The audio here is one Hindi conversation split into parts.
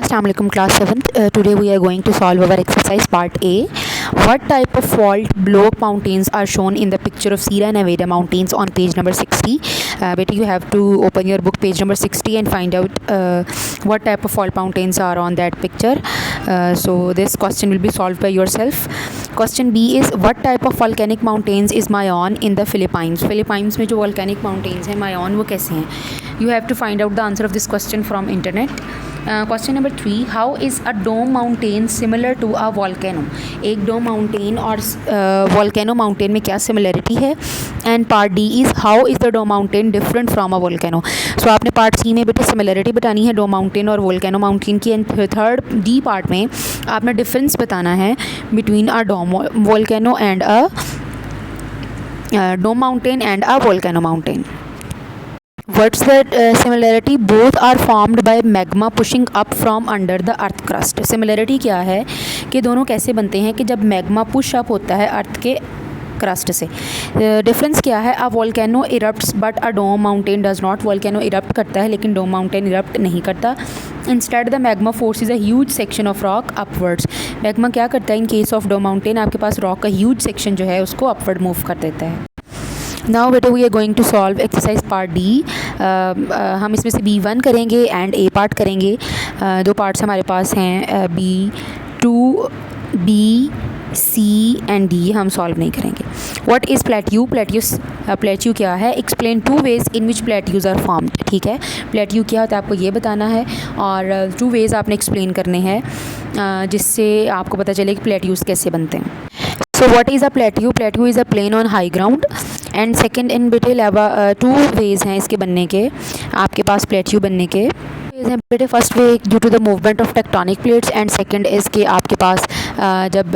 Assalamu alaikum class 7th. Today we are going to solve our exercise part A. What type of fault block mountains are shown in the picture of Sierra Nevada mountains on page number 60? Beta, you have to open your book page number 60 and find out what type of fault mountains are on that picture. So this question will be solved by yourself. Question B is what type of volcanic mountains is Mayon in the Philippines? Philippines में जो volcanic mountains हैं Mayon वो कैसे हैं? You have to find out the answer of this question from internet. Question number 3, how is a dome mountain similar to a volcano? एक dome mountain और volcano mountain में क्या similarity है? And part D is how is the dome mountain different from a volcano? So आपने part C में बेटे similarity बतानी है dome mountain और volcano mountain की, and third D part में आपने difference बताना है between a dome volcano and a dome mountain and a volcano mountain. What's the similarity? Both are formed by magma pushing up from under the earth crust. Similarity क्या है कि दोनों कैसे बनते हैं कि जब magma push up होता है अर्थ के क्रस्ट से. डिफरेंस क्या है? A volcano erupts but a dome mountain does not. Volcano erupt करता है लेकिन डोम माउंटेन इरप्ट नहीं करता. Instead the magma force is a huge section of rock upwards. Magma क्या करता है? In case of dome mountain आपके पास रॉक का ह्यूज सेक्शन जो है उसको अपवर्ड मूव कर देता है. नाउ बेटा we are going to solve exercise part D. हम इसमें से B1 करेंगे एंड A पार्ट करेंगे. दो पार्ट्स हमारे पास हैं B2, B, C and D हम सॉल्व नहीं करेंगे. What is plateau? प्लेट्यू क्या है? Explain 2 ways in which plateaus are formed. ठीक है, प्लेट्यू क्या होता है आपको ये बताना है और 2 वेज़ आपने एक्सप्लेन करने हैं जिससे आपको पता चले कि प्लेट्यूज कैसे बनते हैं. So what is a plateau? Plateau is a plain on high ground. And second in बेटे लावा 2 वेज़ हैं इसके बनने के, आपके पास प्लेट्यू बनने के वेज़ हैं बेटे. First way due to the movement of tectonic plates and second is के आपके पास जब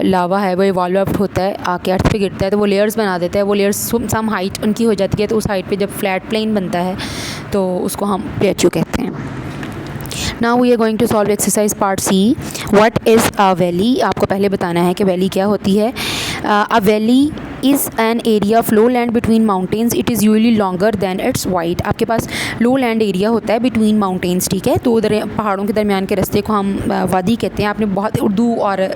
लावा है वो इवॉल्व आउट होता है आके अर्थ पे गिरता है तो वो लेयर्स बना देता है. वो लेयर्स सम हाइट उनकी हो जाती है तो उस हाइट पे जब फ्लैट प्लेन बनता है तो उसको हम प्लेट्यू कहते हैं. Now we are going to solve exercise part C. What is a valley? आपको पहले बताना है कि वैली क्या होती है. A valley is an area of low land between mountains. It is usually longer than its wide. आपके पास लो लैंड एरिया होता है बिटवीन माउंटेन्स. ठीक है, तो पहाड़ों के दरमियान के रास्ते को हम वादी कहते हैं. आपने बहुत उर्दू और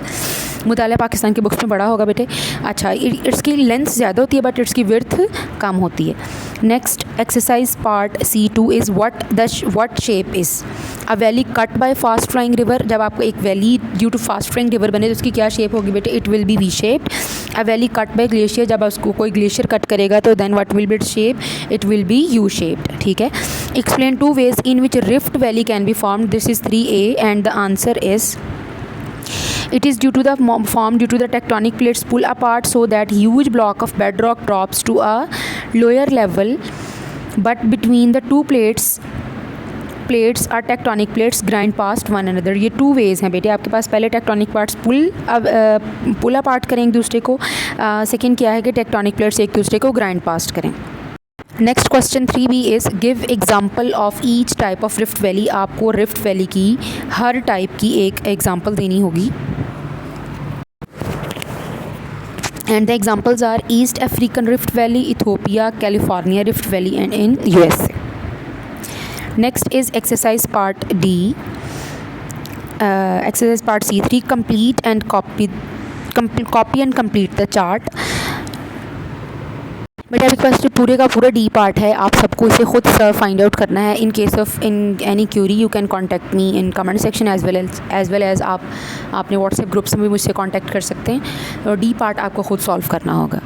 मुताला पाकिस्तान की बुक्स में पढ़ा होगा बेटे. अच्छा, इसकी लेंथ ज़्यादा होती है बट इसकी विड्थ कम होती है. Next exercise part C2 is what shape is a valley cut by fast flowing river. जब आपको एक valley due to fast flowing river बने तो उसकी क्या शेप होगी बेटे? It will be V shaped. A valley cut by glacier, जब उसको कोई ग्लेशियर कट करेगा तो then what will be its shape? It will be U shaped. ठीक है. Explain 2 ways in which rift valley can be formed. This is 3A and the answer is it is due to the formed due to the tectonic plates pull apart so that huge block of bedrock drops to a lower level, but between the two plates are tectonic plates grind past one another. ये 2 ways हैं बेटे आपके पास. पहले tectonic parts pull apart करें एक दूसरे को. सेकेंड क्या है कि tectonic plates एक दूसरे को grind past करें. Next question 3B is give example of each type of rift valley. आपको रिफ्ट वैली की हर टाइप की एक एग्जाम्पल देनी होगी. And the examples are East African rift valley, Ethiopia, California rift valley and in USA. Next is exercise part D. Exercise part C3 complete and copy and complete the chart. बेटा आपके पास जो पूरे का पूरा D पार्ट है आप सबको इसे खुद फाइंड आउट करना है. In case of in any query you can contact me in comment section as well as आप अपने व्हाट्सएप ग्रुप्स में भी मुझसे कॉन्टैक्ट कर सकते हैं. और D पार्ट आपको खुद सॉल्व करना होगा.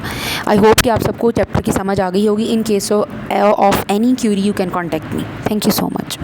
आई होप कि आप सबको चैप्टर की समझ आ गई होगी. इन case of any query you can contact me. Thank you so much.